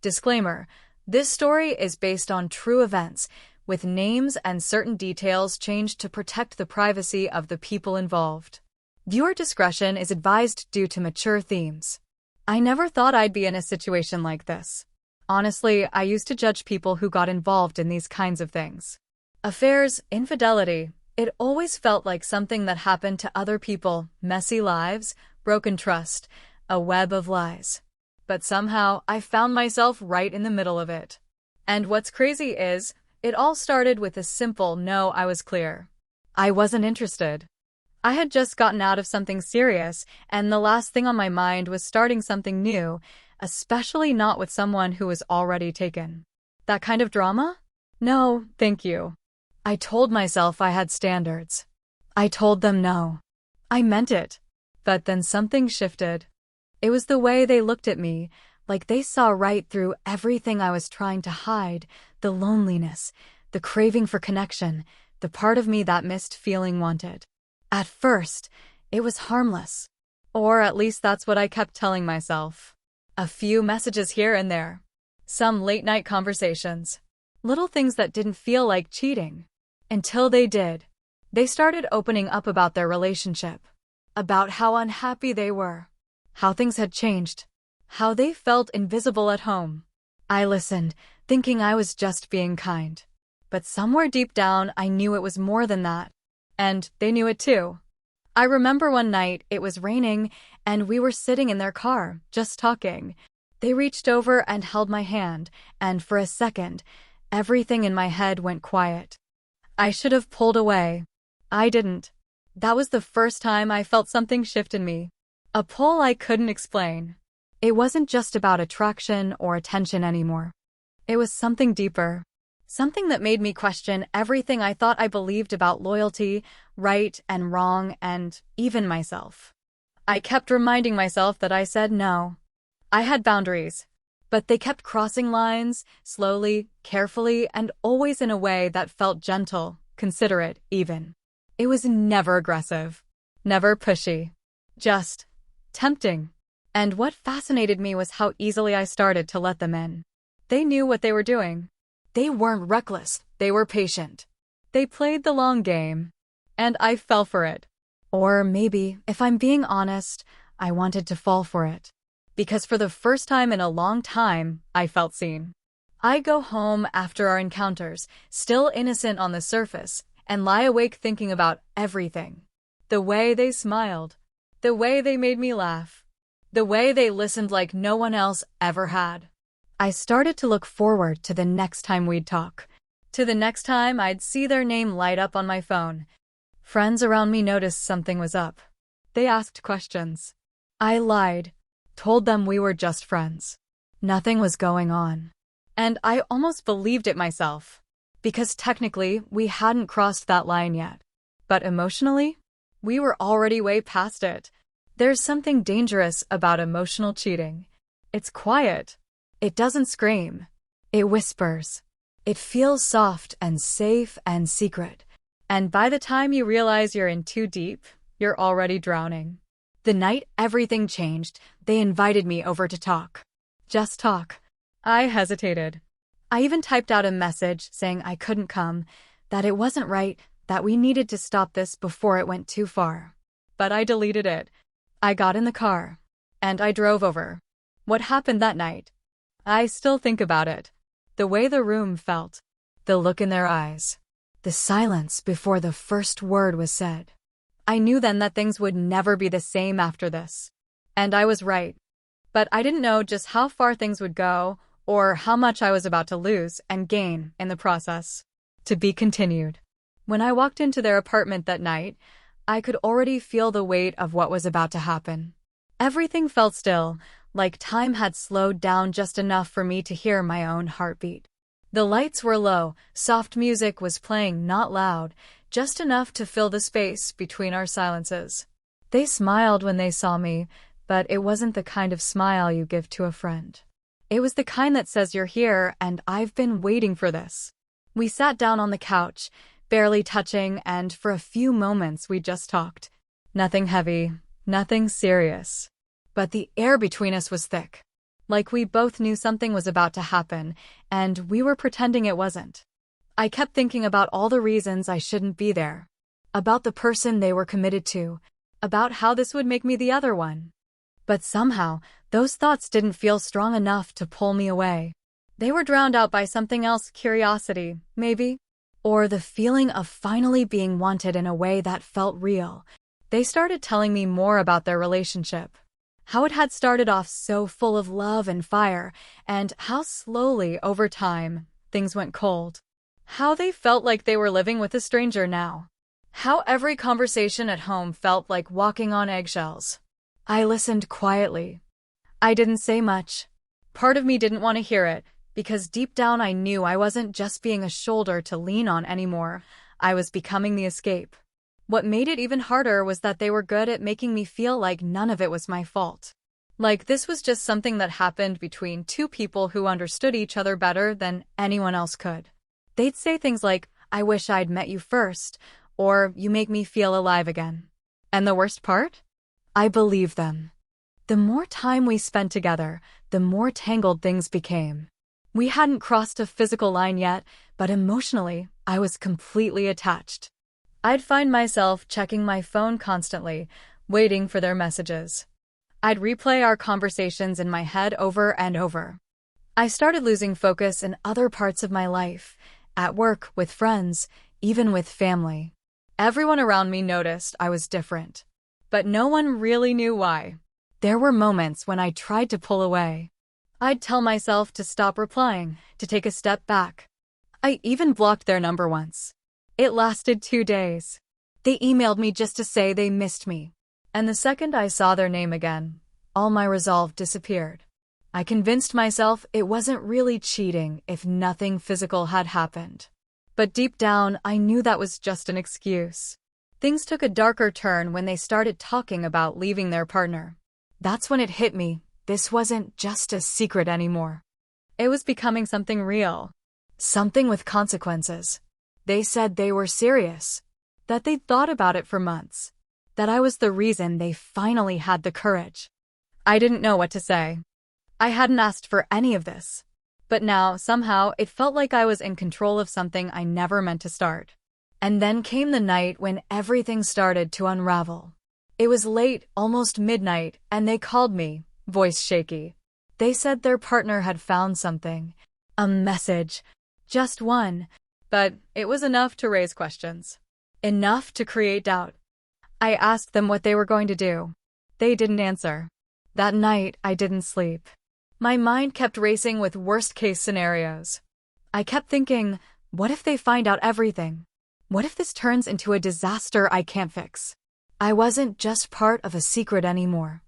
Disclaimer: this story is based on true events, with names and certain details changed to protect the privacy of the people involved. Viewer discretion is advised due to mature themes. I never thought I'd be in a situation like this. Honestly, I used to judge people who got involved in these kinds of things. Affairs, infidelity, it always felt like something that happened to other people, messy lives, broken trust, a web of lies. But somehow, I found myself right in the middle of it. And what's crazy is, it all started with a simple no. I was clear. I wasn't interested. I had just gotten out of something serious, and the last thing on my mind was starting something new, especially not with someone who was already taken. That kind of drama? No, thank you. I told myself I had standards. I told them no. I meant it. But then something shifted. It was the way they looked at me, like they saw right through everything I was trying to hide, the loneliness, the craving for connection, the part of me that missed feeling wanted. At first, it was harmless. Or at least that's what I kept telling myself. A few messages here and there. Some late-night conversations. Little things that didn't feel like cheating. Until they did. They started opening up about their relationship. About how unhappy they were. How things had changed. How they felt invisible at home. I listened, thinking I was just being kind. But somewhere deep down, I knew it was more than that. And they knew it too. I remember one night, it was raining, and we were sitting in their car, just talking. They reached over and held my hand, and for a second, everything in my head went quiet. I should have pulled away. I didn't. That was the first time I felt something shift in me. A pull I couldn't explain. It wasn't just about attraction or attention anymore. It was something deeper. Something that made me question everything I thought I believed about loyalty, right and wrong, and even myself. I kept reminding myself that I said no. I had boundaries. But they kept crossing lines, slowly, carefully, and always in a way that felt gentle, considerate, even. It was never aggressive. Never pushy. Just tempting. And what fascinated me was how easily I started to let them in. They knew what they were doing. They weren't reckless, they were patient. They played the long game. And I fell for it. Or maybe, if I'm being honest, I wanted to fall for it. Because for the first time in a long time, I felt seen. I go home after our encounters, still innocent on the surface, and lie awake thinking about everything. The way they smiled. The way they made me laugh. The way they listened like no one else ever had. I started to look forward to the next time we'd talk. To the next time I'd see their name light up on my phone. Friends around me noticed something was up. They asked questions. I lied. Told them we were just friends. Nothing was going on. And I almost believed it myself. Because technically, we hadn't crossed that line yet. But emotionally, we were already way past it. There's something dangerous about emotional cheating. It's quiet. It doesn't scream. It whispers. It feels soft and safe and secret. And by the time you realize you're in too deep, you're already drowning. The night everything changed, they invited me over to talk. Just talk. I hesitated. I even typed out a message saying I couldn't come, that it wasn't right, that we needed to stop this before it went too far. But I deleted it. I got in the car. And I drove over. What happened that night? I still think about it. The way the room felt. The look in their eyes. The silence before the first word was said. I knew then that things would never be the same after this. And I was right. But I didn't know just how far things would go, or how much I was about to lose and gain in the process. To be continued. When I walked into their apartment that night, I could already feel the weight of what was about to happen. Everything felt still, like time had slowed down just enough for me to hear my own heartbeat. The lights were low, soft music was playing not loud, just enough to fill the space between our silences. They smiled when they saw me, but it wasn't the kind of smile you give to a friend. It was the kind that says you're here and I've been waiting for this. We sat down on the couch, barely touching, and for a few moments we just talked. Nothing heavy, nothing serious. But the air between us was thick. Like we both knew something was about to happen, and we were pretending it wasn't. I kept thinking about all the reasons I shouldn't be there. About the person they were committed to. About how this would make me the other one. But somehow, those thoughts didn't feel strong enough to pull me away. They were drowned out by something else, curiosity, maybe? Or the feeling of finally being wanted in a way that felt real. They started telling me more about their relationship. How it had started off so full of love and fire, and how slowly, over time, things went cold. How they felt like they were living with a stranger now. How every conversation at home felt like walking on eggshells. I listened quietly. I didn't say much. Part of me didn't want to hear it, because deep down I knew I wasn't just being a shoulder to lean on anymore. I was becoming the escape. What made it even harder was that they were good at making me feel like none of it was my fault. Like this was just something that happened between two people who understood each other better than anyone else could. They'd say things like, "I wish I'd met you first," or "You make me feel alive again." And the worst part? I believed them. The more time we spent together, the more tangled things became. We hadn't crossed a physical line yet, but emotionally, I was completely attached. I'd find myself checking my phone constantly, waiting for their messages. I'd replay our conversations in my head over and over. I started losing focus in other parts of my life, at work, with friends, even with family. Everyone around me noticed I was different, but no one really knew why. There were moments when I tried to pull away. I'd tell myself to stop replying, to take a step back. I even blocked their number once. It lasted 2 days. They emailed me just to say they missed me. And the second I saw their name again, all my resolve disappeared. I convinced myself it wasn't really cheating if nothing physical had happened. But deep down, I knew that was just an excuse. Things took a darker turn when they started talking about leaving their partner. That's when it hit me. This wasn't just a secret anymore. It was becoming something real. Something with consequences. They said they were serious. That they'd thought about it for months. That I was the reason they finally had the courage. I didn't know what to say. I hadn't asked for any of this. But now, somehow, it felt like I was in control of something I never meant to start. And then came the night when everything started to unravel. It was late, almost midnight, and they called me, voice shaky. They said their partner had found something. A message. Just one. But it was enough to raise questions. Enough to create doubt. I asked them what they were going to do. They didn't answer. That night, I didn't sleep. My mind kept racing with worst-case scenarios. I kept thinking, what if they find out everything? What if this turns into a disaster I can't fix? I wasn't just part of a secret anymore.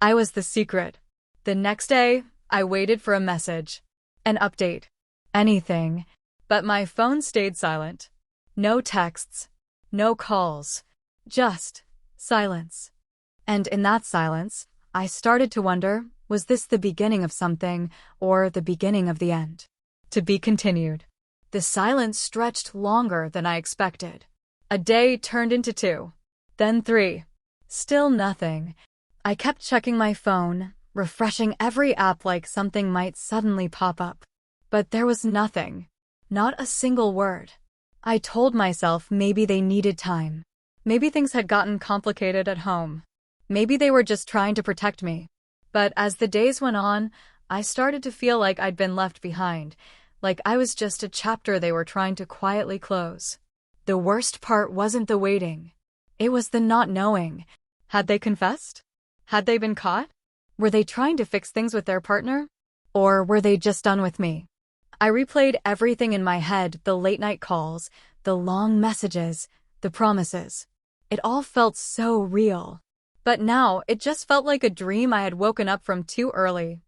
I was the secret. The next day, I waited for a message. An update. Anything. But my phone stayed silent. No texts. No calls. Just silence. And in that silence, I started to wonder, was this the beginning of something, or the beginning of the end? To be continued. The silence stretched longer than I expected. A day turned into 2. Then 3. Still nothing. I kept checking my phone, refreshing every app like something might suddenly pop up. But there was nothing. Not a single word. I told myself maybe they needed time. Maybe things had gotten complicated at home. Maybe they were just trying to protect me. But as the days went on, I started to feel like I'd been left behind, like I was just a chapter they were trying to quietly close. The worst part wasn't the waiting. It was the not knowing. Had they confessed? Had they been caught? Were they trying to fix things with their partner? Or were they just done with me? I replayed everything in my head, the late-night calls, the long messages, the promises. It all felt so real. But now, it just felt like a dream I had woken up from too early.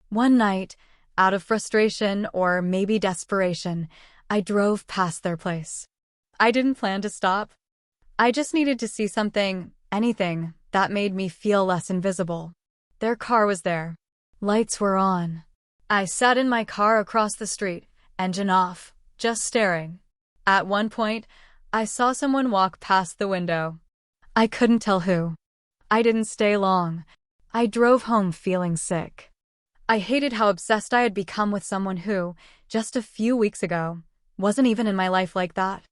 One night, out of frustration or maybe desperation, I drove past their place. I didn't plan to stop. I just needed to see something, anything, that made me feel less invisible. Their car was there. Lights were on. I sat in my car across the street, engine off, just staring. At one point, I saw someone walk past the window. I couldn't tell who. I didn't stay long. I drove home feeling sick. I hated how obsessed I had become with someone who, just a few weeks ago, wasn't even in my life like that.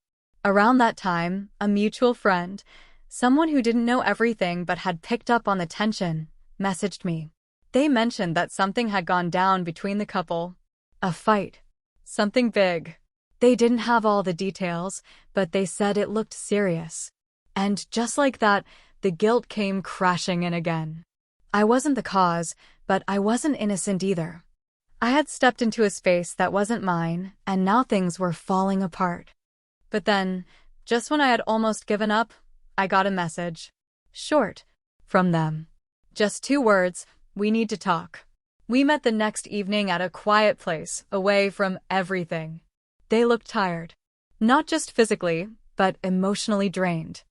Around that time, a mutual friend, someone who didn't know everything but had picked up on the tension, messaged me. They mentioned that something had gone down between the couple. A fight. Something big. They didn't have all the details, but they said it looked serious. And just like that, the guilt came crashing in again. I wasn't the cause, but I wasn't innocent either. I had stepped into a space that wasn't mine, and now things were falling apart. But then, just when I had almost given up, I got a message. Short. From them. Just 2 words, "We need to talk." We met the next evening at a quiet place, away from everything. They looked tired. Not just physically, but emotionally drained.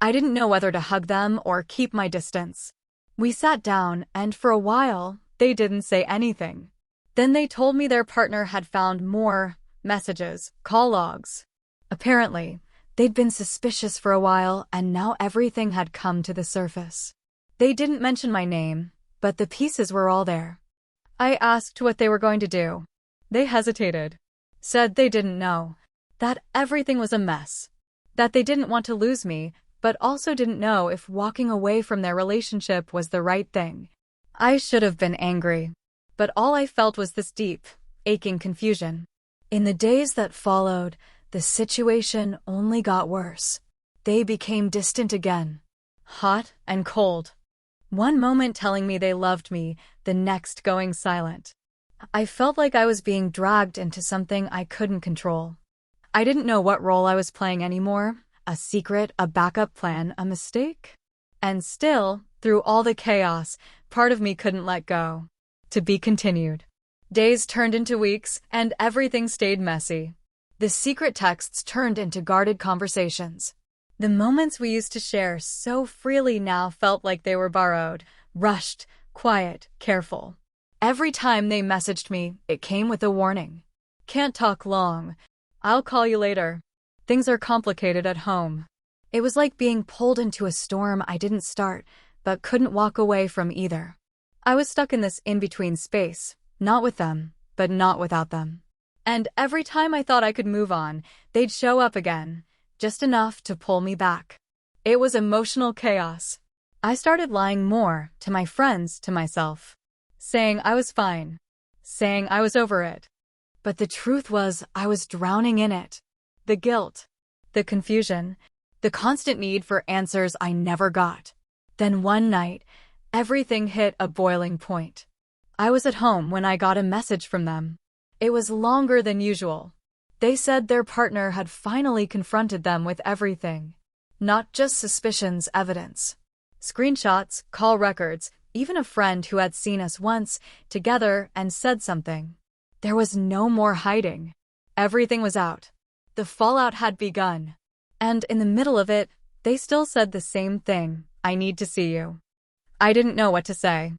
I didn't know whether to hug them or keep my distance. We sat down, and for a while, they didn't say anything. Then they told me their partner had found more messages, call logs. Apparently, they'd been suspicious for a while, and now everything had come to the surface. They didn't mention my name, but the pieces were all there. I asked what they were going to do. They hesitated. Said they didn't know. That everything was a mess. That they didn't want to lose me, but also didn't know if walking away from their relationship was the right thing. I should have been angry. But all I felt was this deep, aching confusion. In the days that followed, the situation only got worse. They became distant again. Hot and cold. One moment telling me they loved me, the next going silent. I felt like I was being dragged into something I couldn't control. I didn't know what role I was playing anymore. A secret, a backup plan, a mistake? And still, through all the chaos, part of me couldn't let go. To be continued. Days turned into weeks, and everything stayed messy. The secret texts turned into guarded conversations. The moments we used to share so freely now felt like they were borrowed, rushed, quiet, careful. Every time they messaged me, it came with a warning. Can't talk long. I'll call you later. Things are complicated at home. It was like being pulled into a storm I didn't start, but couldn't walk away from either. I was stuck in this in-between space, not with them, but not without them. And every time I thought I could move on, they'd show up again, just enough to pull me back. It was emotional chaos. I started lying more, to my friends, to myself. Saying I was fine. Saying I was over it. But the truth was, I was drowning in it. The guilt. The confusion. The constant need for answers I never got. Then one night, everything hit a boiling point. I was at home when I got a message from them. It was longer than usual. They said their partner had finally confronted them with everything. Not just suspicions, evidence. Screenshots, call records, even a friend who had seen us once, together, and said something. There was no more hiding. Everything was out. The fallout had begun. And in the middle of it, they still said the same thing, "I need to see you." I didn't know what to say.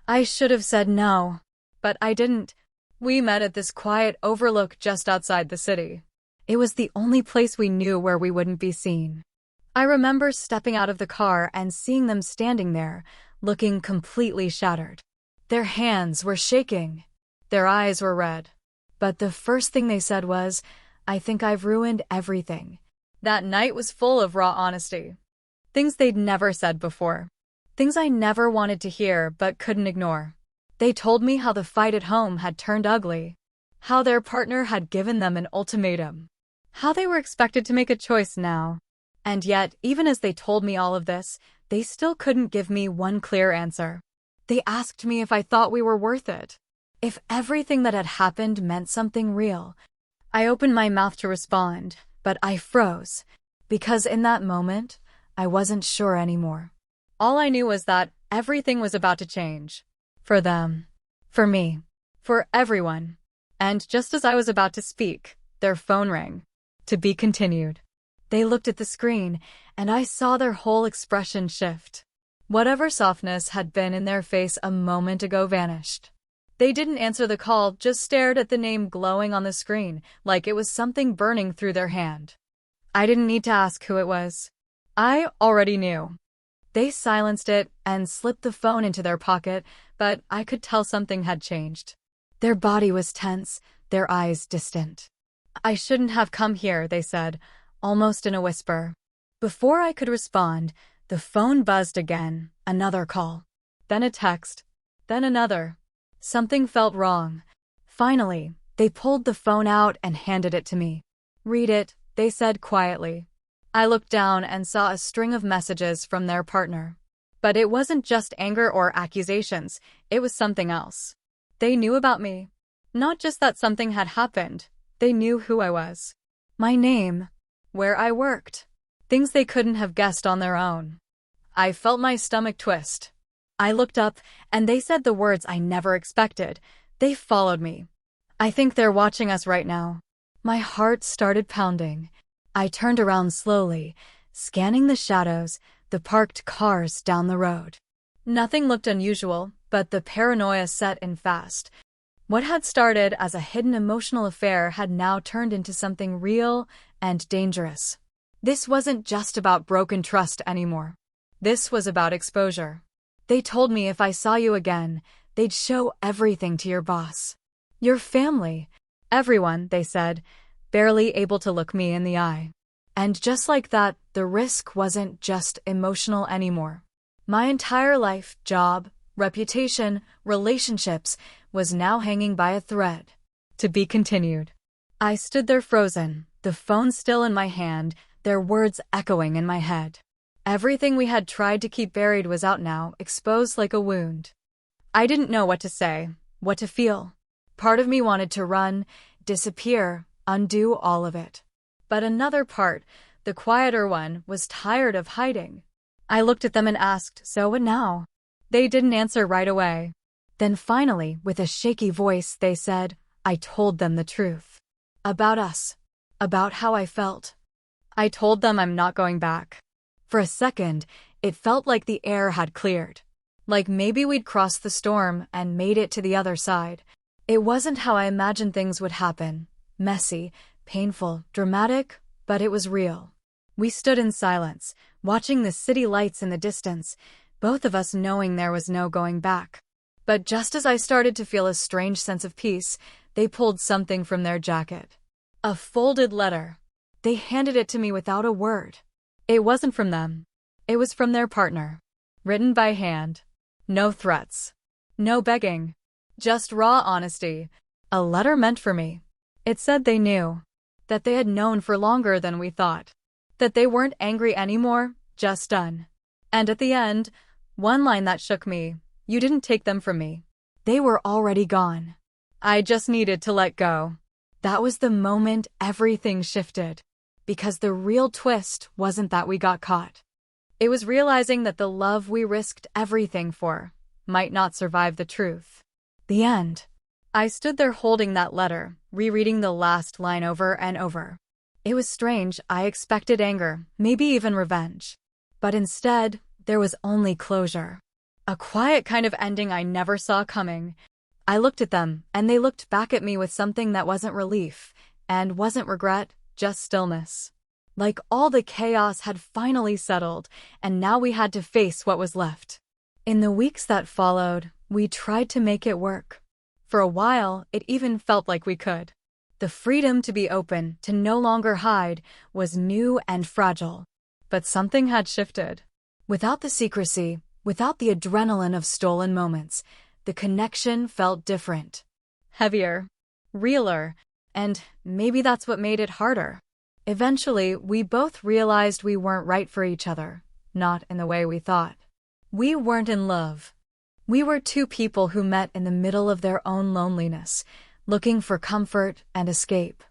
I should have said no. But I didn't. We met at this quiet overlook just outside the city. It was the only place we knew where we wouldn't be seen. I remember stepping out of the car and seeing them standing there, looking completely shattered. Their hands were shaking. Their eyes were red. But the first thing they said was, "I think I've ruined everything." That night was full of raw honesty. Things they'd never said before. Things I never wanted to hear but couldn't ignore. They told me how the fight at home had turned ugly. How their partner had given them an ultimatum. How they were expected to make a choice now. And yet, even as they told me all of this, they still couldn't give me one clear answer. They asked me if I thought we were worth it. If everything that had happened meant something real. I opened my mouth to respond, but I froze. Because in that moment, I wasn't sure anymore. All I knew was that everything was about to change. For them. For me. For everyone. And just as I was about to speak, their phone rang. To be continued. They looked at the screen, and I saw their whole expression shift. Whatever softness had been in their face a moment ago vanished. They didn't answer the call, just stared at the name glowing on the screen, like it was something burning through their hand. I didn't need to ask who it was. I already knew. They silenced it and slipped the phone into their pocket, but I could tell something had changed. Their body was tense, their eyes distant. "I shouldn't have come here," they said, almost in a whisper. Before I could respond, the phone buzzed again, another call. Then a text. Then another. Something felt wrong. Finally, they pulled the phone out and handed it to me. "Read it," they said quietly. I looked down and saw a string of messages from their partner. But it wasn't just anger or accusations, it was something else. They knew about me. Not just that something had happened, they knew who I was. My name, where I worked. Things they couldn't have guessed on their own. I felt my stomach twist. I looked up, and they said the words I never expected. They followed me. "I think they're watching us right now." My heart started pounding. I turned around slowly, scanning the shadows, the parked cars down the road. Nothing looked unusual, but the paranoia set in fast. What had started as a hidden emotional affair had now turned into something real and dangerous. This wasn't just about broken trust anymore. This was about exposure. They told me if I saw you again, they'd show everything to your boss. Your family. Everyone, they said, barely able to look me in the eye. And just like that, the risk wasn't just emotional anymore. My entire life, job, reputation, relationships, was now hanging by a thread. To be continued. I stood there frozen, the phone still in my hand, their words echoing in my head. Everything we had tried to keep buried was out now, exposed like a wound. I didn't know what to say, what to feel. Part of me wanted to run, disappear, undo all of it. But another part, the quieter one, was tired of hiding. I looked at them and asked, "So what now?" They didn't answer right away. Then finally, with a shaky voice, they said, I told them the truth. About us. About how I felt. I told them I'm not going back. For a second, it felt like the air had cleared. Like maybe we'd crossed the storm and made it to the other side. It wasn't how I imagined things would happen. Messy, painful, dramatic, but it was real. We stood in silence, watching the city lights in the distance, both of us knowing there was no going back. But just as I started to feel a strange sense of peace, they pulled something from their jacket. A folded letter. They handed it to me without a word. It wasn't from them. It was from their partner. Written by hand. No threats. No begging. Just raw honesty. A letter meant for me. It said they knew. That they had known for longer than we thought. That they weren't angry anymore, just done. And at the end, one line that shook me. You didn't take them from me. They were already gone. I just needed to let go. That was the moment everything shifted. Because the real twist wasn't that we got caught. It was realizing that the love we risked everything for might not survive the truth. The end. I stood there holding that letter, rereading the last line over and over. It was strange. I expected anger, maybe even revenge. But instead, there was only closure. A quiet kind of ending I never saw coming. I looked at them, and they looked back at me with something that wasn't relief, and wasn't regret, just stillness. Like all the chaos had finally settled, and now we had to face what was left. In the weeks that followed, we tried to make it work. For a while, it even felt like we could. The freedom to be open, to no longer hide, was new and fragile. But something had shifted. Without the secrecy, without the adrenaline of stolen moments, the connection felt different. Heavier. Realer. And maybe that's what made it harder. Eventually, we both realized we weren't right for each other, not in the way we thought. We weren't in love. We were two people who met in the middle of their own loneliness, looking for comfort and escape.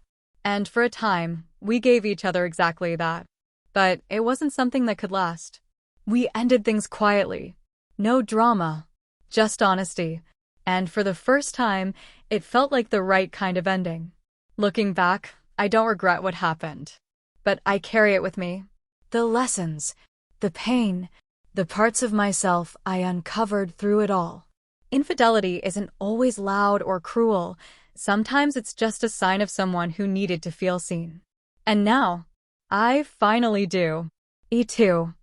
And for a time, we gave each other exactly that. But it wasn't something that could last. We ended things quietly. No drama. Just honesty. And for the first time, it felt like the right kind of ending. Looking back, I don't regret what happened. But I carry it with me. The lessons, the pain, the parts of myself I uncovered through it all. Infidelity isn't always loud or cruel. Sometimes it's just a sign of someone who needed to feel seen. And now, I finally do. E2.